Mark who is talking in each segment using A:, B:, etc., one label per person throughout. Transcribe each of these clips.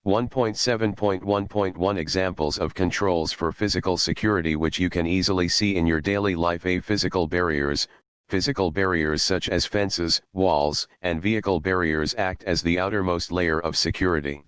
A: 1.7.1.1 Examples of controls for physical security which you can easily see in your daily life. Physical barriers. Physical barriers such as fences, walls, and vehicle barriers act as the outermost layer of security.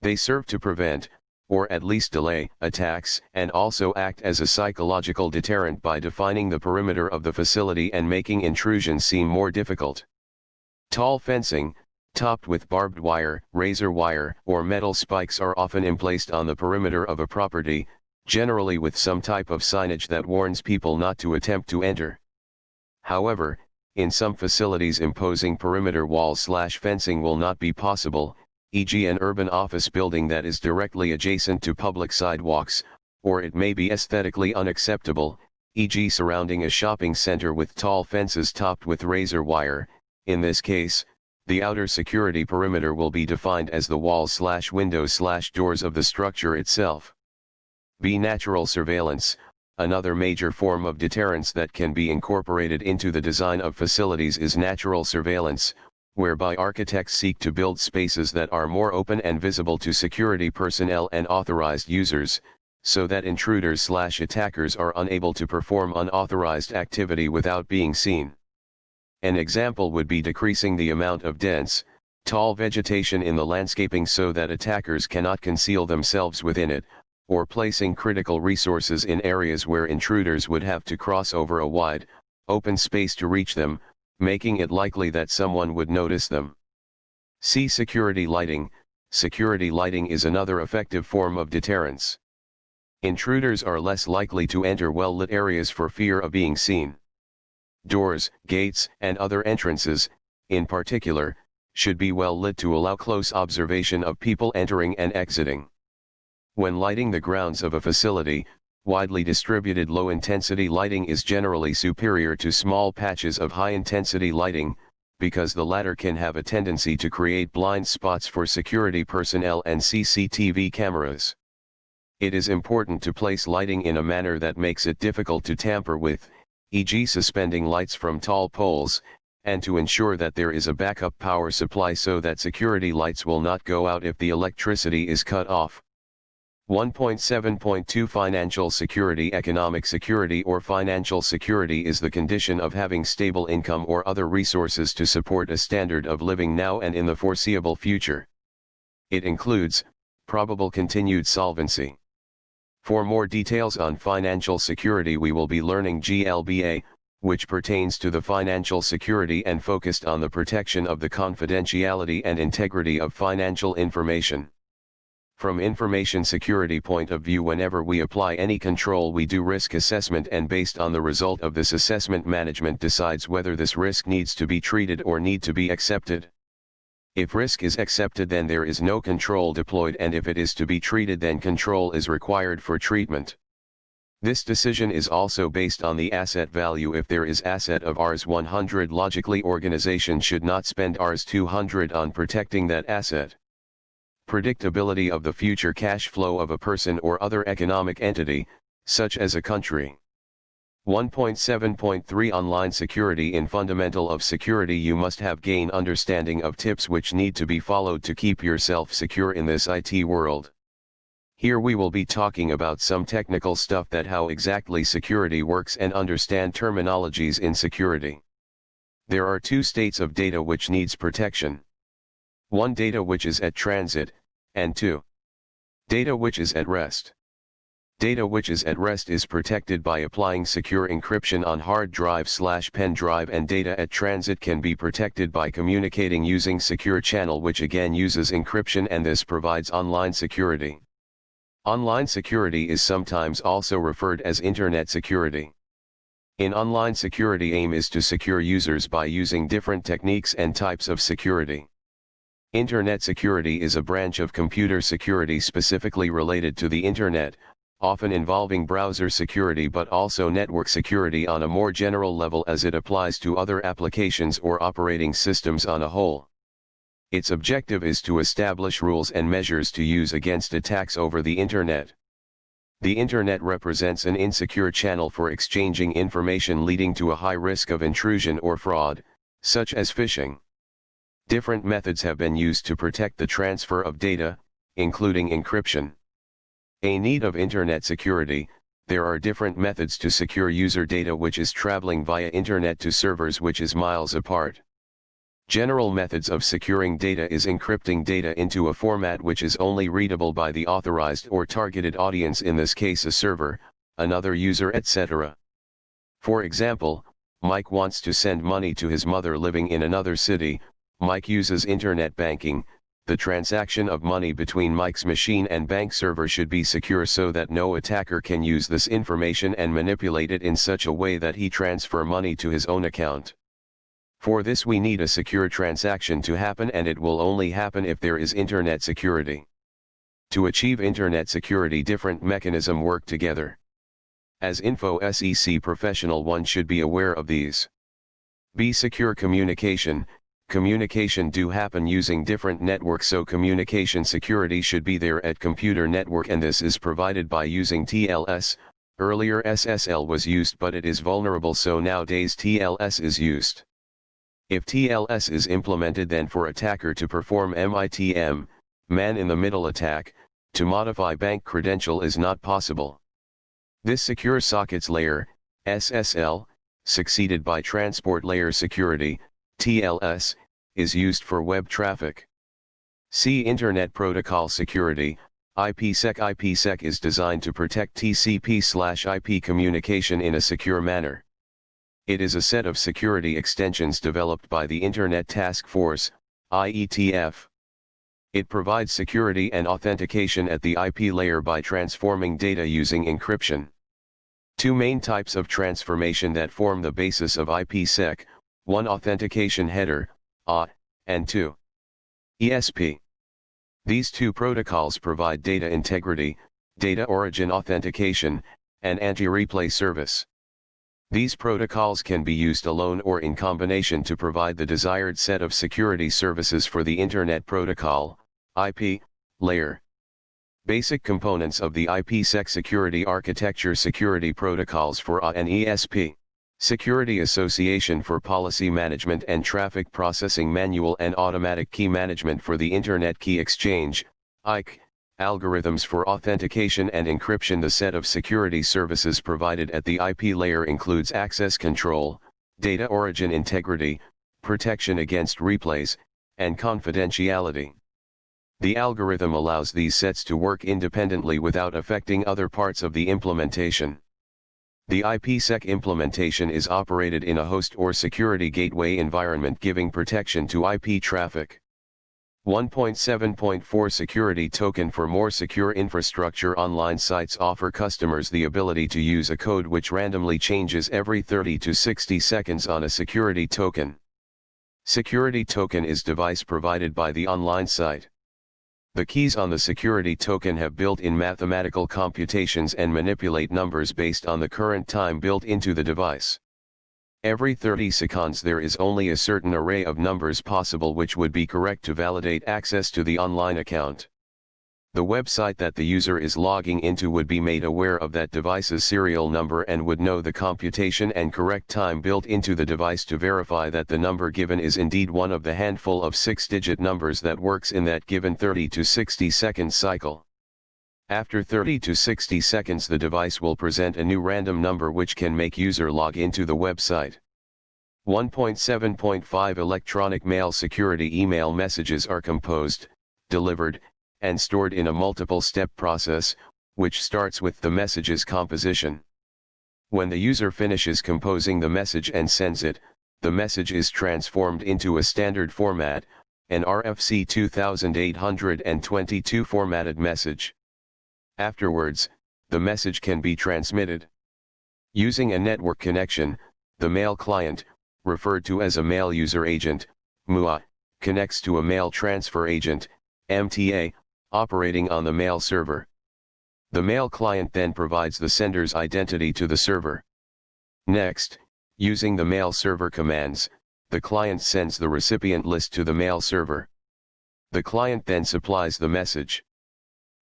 A: They serve to prevent, or at least delay, attacks, and also act as a psychological deterrent by defining the perimeter of the facility and making intrusion seem more difficult. Tall fencing, topped with barbed wire, razor wire, or metal spikes are often emplaced on the perimeter of a property, generally with some type of signage that warns people not to attempt to enter. However, in some facilities imposing perimeter walls/fencing will not be possible, e.g. an urban office building that is directly adjacent to public sidewalks, or it may be aesthetically unacceptable, e.g. surrounding a shopping center with tall fences topped with razor wire. In this case, the outer security perimeter will be defined as the walls/windows/doors of the structure itself. B. Natural surveillance. Another major form of deterrence that can be incorporated into the design of facilities is natural surveillance, whereby architects seek to build spaces that are more open and visible to security personnel and authorized users, so that intruders/attackers are unable to perform unauthorized activity without being seen. An example would be decreasing the amount of dense, tall vegetation in the landscaping so that attackers cannot conceal themselves within it, or placing critical resources in areas where intruders would have to cross over a wide, open space to reach them, making it likely that someone would notice them. C. Security lighting. Security lighting is another effective form of deterrence. Intruders are less likely to enter well-lit areas for fear of being seen. Doors, gates, and other entrances, in particular, should be well lit to allow close observation of people entering and exiting. When lighting the grounds of a facility, widely distributed low-intensity lighting is generally superior to small patches of high-intensity lighting, because the latter can have a tendency to create blind spots for security personnel and CCTV cameras. It is important to place lighting in a manner that makes it difficult to tamper with, e.g. suspending lights from tall poles, and to ensure that there is a backup power supply so that security lights will not go out if the electricity is cut off. 1.7.2 Financial security. Economic security or financial security is the condition of having stable income or other resources to support a standard of living now and in the foreseeable future. It includes probable continued solvency. For more details on financial security, we will be learning GLBA, which pertains to the financial security and focused on the protection of the confidentiality and integrity of financial information. From information security point of view, whenever we apply any control, we do risk assessment, and based on the result of this assessment, management decides whether this risk needs to be treated or need to be accepted. If risk is accepted, then there is no control deployed, and if it is to be treated, then control is required for treatment. This decision is also based on the asset value. If there is asset of Rs 100, logically organization should not spend Rs 200 on protecting that asset. Predictability of the future cash flow of a person or other economic entity, such as a country. 1.7.3 Online security. In fundamental of security, you must have gain understanding of tips which need to be followed to keep yourself secure in this IT world. Here we will be talking about some technical stuff, that how exactly security works, and understand terminologies in security. There are two states of data which needs protection. 1. Data which is at transit, and 2. Data which is at rest. Data which is at rest is protected by applying secure encryption on hard drive/pen drive, and data at transit can be protected by communicating using secure channel, which again uses encryption, and this provides online security. Online security is sometimes also referred as internet security. In online security, aim is to secure users by using different techniques and types of security. Internet security is a branch of computer security specifically related to the internet, often involving browser security, but also network security on a more general level as it applies to other applications or operating systems on a whole. Its objective is to establish rules and measures to use against attacks over the internet. The internet represents an insecure channel for exchanging information, leading to a high risk of intrusion or fraud, such as phishing. Different methods have been used to protect the transfer of data, including encryption. A need of Internet security. There are different methods to secure user data which is traveling via Internet to servers which is miles apart. General methods of securing data is encrypting data into a format which is only readable by the authorized or targeted audience, in this case a server, another user, etc. For example, Mike wants to send money to his mother living in another city. Mike uses internet banking. The transaction of money between Mike's machine and bank server should be secure so that no attacker can use this information and manipulate it in such a way that he transfer money to his own account. For this we need a secure transaction to happen, and it will only happen if there is internet security. To achieve internet security, different mechanisms work together. As InfoSec professional, one should be aware of these. B. Secure communication. Communication do happen using different networks, so communication security should be there at computer network, and this is provided by using TLS. Earlier SSL was used but it is vulnerable, so nowadays TLS is used. If TLS is implemented, then for attacker to perform MITM, man-in-the-middle attack, to modify bank credential is not possible. This secure sockets layer, SSL, succeeded by transport layer security, TLS, is used for web traffic. C. Internet protocol security. IPsec. IPsec is designed to protect TCP/IP communication in a secure manner. It is a set of security extensions developed by the Internet Task Force, IETF. It provides security and authentication at the IP layer by transforming data using encryption. Two main types of transformation that form the basis of IPsec: 1. Authentication header, A, and 2. ESP. These two protocols provide data integrity, data origin authentication, and anti-replay service. These protocols can be used alone or in combination to provide the desired set of security services for the Internet Protocol, IP, layer. Basic components of the IPsec security architecture: security protocols for A and ESP. Security Association for policy management and traffic processing, manual and automatic key management for the Internet Key Exchange, IKE. Algorithms for authentication and encryption. The set of security services provided at the IP layer includes access control, data origin integrity, protection against replays, and confidentiality. The algorithm allows these sets to work independently without affecting other parts of the implementation. The IPsec implementation is operated in a host or security gateway environment, giving protection to IP traffic. 1.7.4 Security Token. For more secure infrastructure, online sites offer customers the ability to use a code which randomly changes every 30 to 60 seconds on a security token. Security token is device provided by the online site. The keys on the security token have built-in mathematical computations and manipulate numbers based on the current time built into the device. Every 30 seconds there is only a certain array of numbers possible which would be correct to validate access to the online account. The website that the user is logging into would be made aware of that device's serial number and would know the computation and correct time built into the device to verify that the number given is indeed one of the handful of 6-digit numbers that works in that given 30 to 60 second cycle. After 30 to 60 seconds the device will present a new random number which can make user log into the website. 1.7.5 Electronic mail security. Email messages are composed, delivered, and stored in a multiple-step process, which starts with the message's composition. When the user finishes composing the message and sends it, the message is transformed into a standard format, an RFC 2822 formatted message. Afterwards, the message can be transmitted. Using a network connection, the mail client, referred to as a mail user agent, MUA, connects to a mail transfer agent, MTA, operating on the mail server. The mail client then provides the sender's identity to the server. Next, using the mail server commands, the client sends the recipient list to the mail server. The client then supplies the message.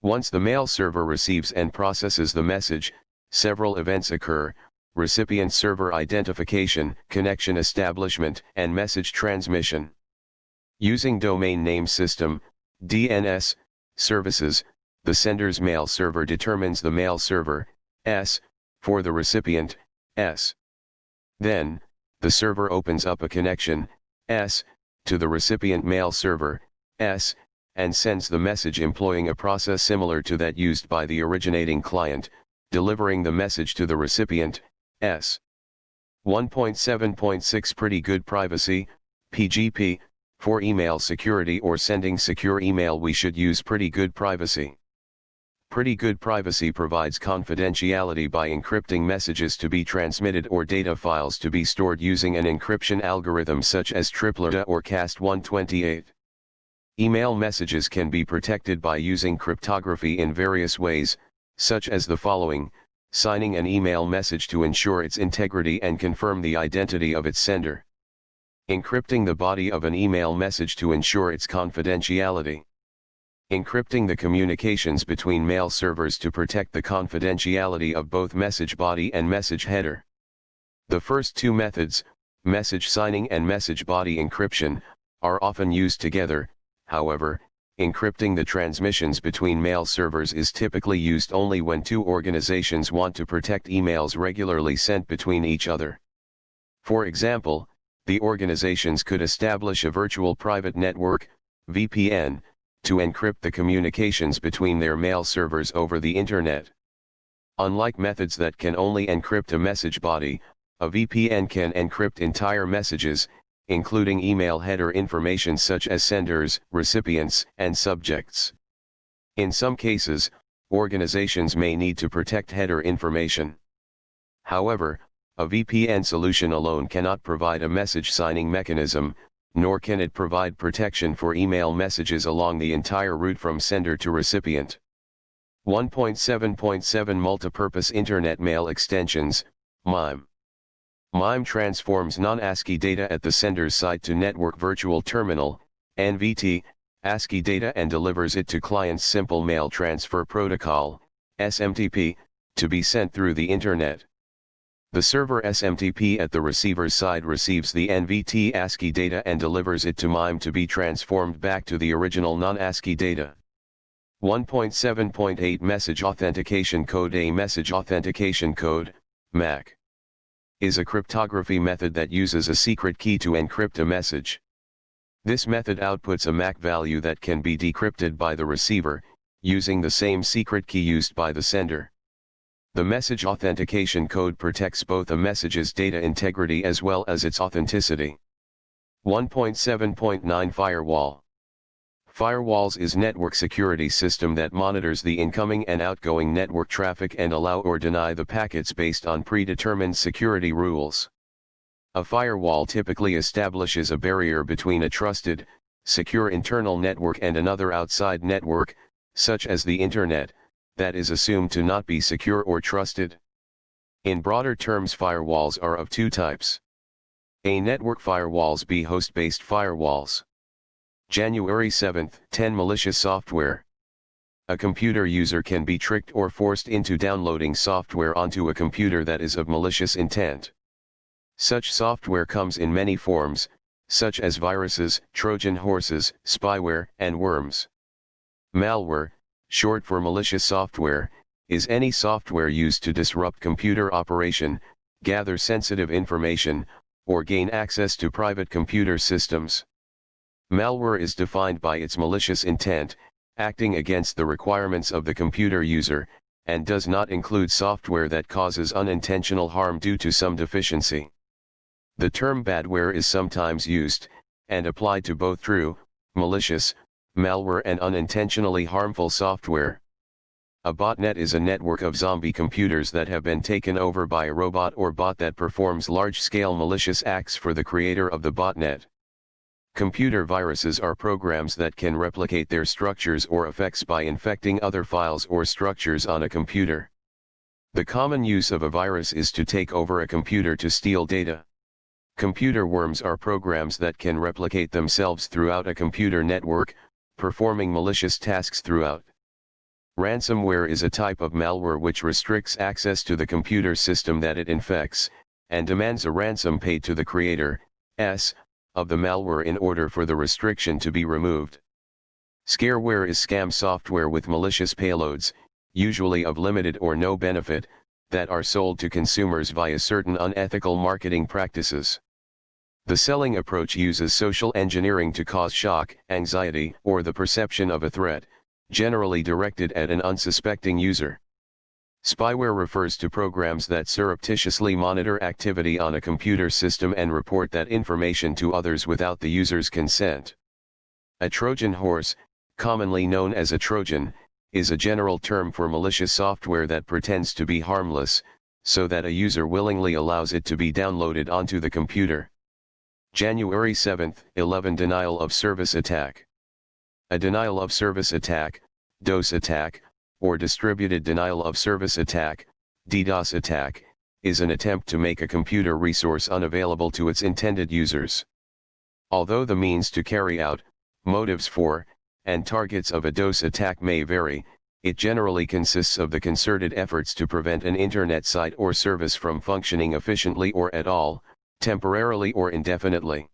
A: Once the mail server receives and processes the message, several events occur: recipient server identification, connection establishment, and message transmission. Using domain name system, DNS, services, the sender's mail server determines the mail server, S, for the recipient, S. Then, the server opens up a connection, S, to the recipient mail server, S, and sends the message employing a process similar to that used by the originating client, delivering the message to the recipient, S. 1.7.6 Pretty Good Privacy, PGP. For email security or sending secure email, we should use Pretty Good Privacy. Pretty Good Privacy provides confidentiality by encrypting messages to be transmitted or data files to be stored using an encryption algorithm such as TripleDA or CAST128. Email messages can be protected by using cryptography in various ways, such as the following: signing an email message to ensure its integrity and confirm the identity of its sender. Encrypting the body of an email message to ensure its confidentiality. Encrypting the communications between mail servers to protect the confidentiality of both message body and message header. The first two methods, message signing and message body encryption, are often used together. However, encrypting the transmissions between mail servers is typically used only when two organizations want to protect emails regularly sent between each other. For example, the organizations could establish a virtual private network, VPN, to encrypt the communications between their mail servers over the Internet. Unlike methods that can only encrypt a message body, a VPN can encrypt entire messages, including email header information such as senders, recipients, and subjects. In some cases, organizations may need to protect header information. However, a VPN solution alone cannot provide a message signing mechanism, nor can it provide protection for email messages along the entire route from sender to recipient. 1.7.7 Multipurpose Internet Mail Extensions, MIME. MIME transforms non-ASCII data at the sender's site to Network Virtual Terminal, NVT, ASCII data and delivers it to client's Simple Mail Transfer Protocol, SMTP, to be sent through the Internet. The server SMTP at the receiver's side receives the NVT ASCII data and delivers it to MIME to be transformed back to the original non-ASCII data. 1.7.8 Message Authentication Code. A message authentication code, MAC, is a cryptography method that uses a secret key to encrypt a message. This method outputs a MAC value that can be decrypted by the receiver, using the same secret key used by the sender. The message authentication code protects both a message's data integrity as well as its authenticity. 1.7.9 Firewall. Firewalls is network security system that monitors the incoming and outgoing network traffic and allow or deny the packets based on predetermined security rules. A firewall typically establishes a barrier between a trusted, secure internal network and another outside network, such as the Internet, that is assumed to not be secure or trusted. In broader terms, firewalls are of two types. A. Network firewalls. B. Host-based firewalls. January 7, 10 Malicious software. A computer user can be tricked or forced into downloading software onto a computer that is of malicious intent. Such software comes in many forms, such as viruses, Trojan horses, spyware, and worms. Malware, short for malicious software, is any software used to disrupt computer operation, gather sensitive information, or gain access to private computer systems. Malware is defined by its malicious intent, acting against the requirements of the computer user, and does not include software that causes unintentional harm due to some deficiency. The term badware is sometimes used, and applied to both true, malicious, malware and unintentionally harmful software. A botnet is a network of zombie computers that have been taken over by a robot or bot that performs large-scale malicious acts for the creator of the botnet. Computer viruses are programs that can replicate their structures or effects by infecting other files or structures on a computer. The common use of a virus is to take over a computer to steal data. Computer worms are programs that can replicate themselves throughout a computer network, performing malicious tasks throughout. Ransomware is a type of malware which restricts access to the computer system that it infects, and demands a ransom paid to the creator, of the malware in order for the restriction to be removed. Scareware is scam software with malicious payloads, usually of limited or no benefit, that are sold to consumers via certain unethical marketing practices. The selling approach uses social engineering to cause shock, anxiety, or the perception of a threat, generally directed at an unsuspecting user. Spyware refers to programs that surreptitiously monitor activity on a computer system and report that information to others without the user's consent. A Trojan horse, commonly known as a Trojan, is a general term for malicious software that pretends to be harmless, so that a user willingly allows it to be downloaded onto the computer. January 7, 11 Denial of Service Attack. A denial of service attack, DOS attack, or distributed denial of service attack, DDoS attack, is an attempt to make a computer resource unavailable to its intended users. Although the means to carry out, motives for, and targets of a DOS attack may vary, it generally consists of the concerted efforts to prevent an internet site or service from functioning efficiently or at all, temporarily or indefinitely.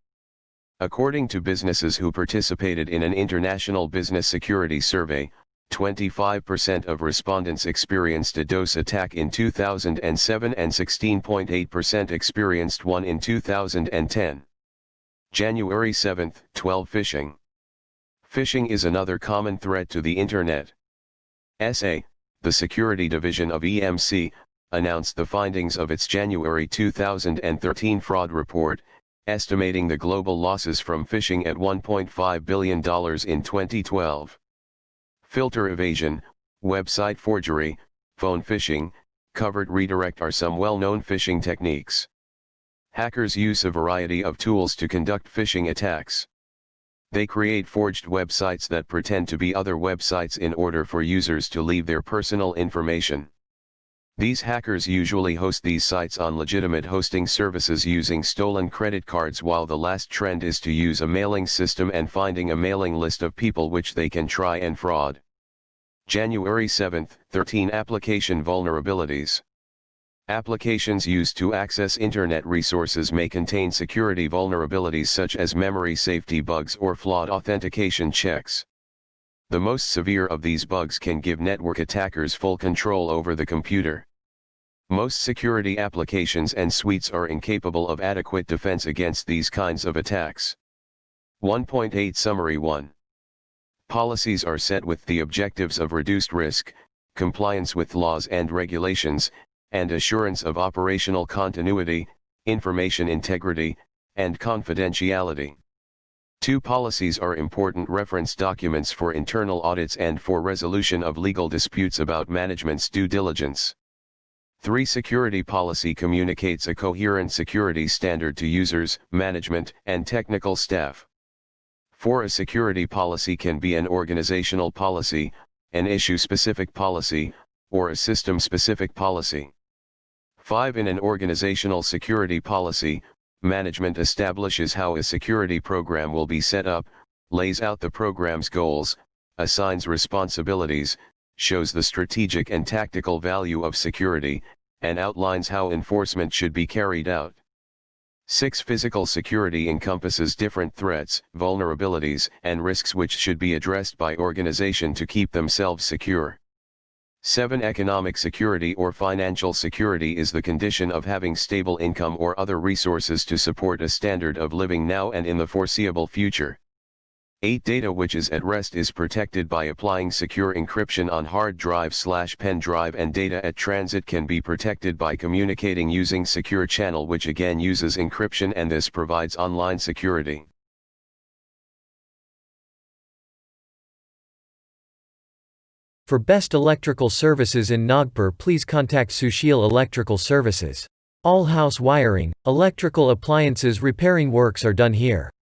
A: According to businesses who participated in an international business security survey, 25% of respondents experienced a DOS attack in 2007 and 16.8% experienced one in 2010. January 7, 12 Phishing. Phishing is another common threat to the Internet. SA, the security division of EMC, announced the findings of its January 2013 fraud report, estimating the global losses from phishing at $1.5 billion in 2012. Filter evasion, website forgery, phone phishing, covert redirect are some well-known phishing techniques. Hackers use a variety of tools to conduct phishing attacks. They create forged websites that pretend to be other websites in order for users to leave their personal information. These hackers usually host these sites on legitimate hosting services using stolen credit cards, while the last trend is to use a mailing system and finding a mailing list of people which they can try and fraud. January 7, 13 Application vulnerabilities. Applications used to access Internet resources may contain security vulnerabilities such as memory safety bugs or flawed authentication checks. The most severe of these bugs can give network attackers full control over the computer. Most security applications and suites are incapable of adequate defense against these kinds of attacks. 1.8 Summary 1. Policies are set with the objectives of reduced risk, compliance with laws and regulations, and assurance of operational continuity, information integrity, and confidentiality. 2 Policies are important reference documents for internal audits and for resolution of legal disputes about management's due diligence. 3 Security policy communicates a coherent security standard to users, management, and technical staff. 4 A security policy can be an organizational policy, an issue-specific policy, or a system-specific policy. 5 In an organizational security policy, management establishes how a security program will be set up, lays out the program's goals, assigns responsibilities, shows the strategic and tactical value of security, and outlines how enforcement should be carried out. 6 Physical security encompasses different threats, vulnerabilities, and risks which should be addressed by organization to keep themselves secure. 7 Economic security or financial security is the condition of having stable income or other resources to support a standard of living now and in the foreseeable future. 8 Data which is at rest is protected by applying secure encryption on hard drive/pen drive, and data at transit can be protected by communicating using secure channel, which again uses encryption, and this provides online security.
B: For best electrical services in Nagpur, please contact Sushil Electrical Services. All house wiring, electrical appliances repairing works are done here.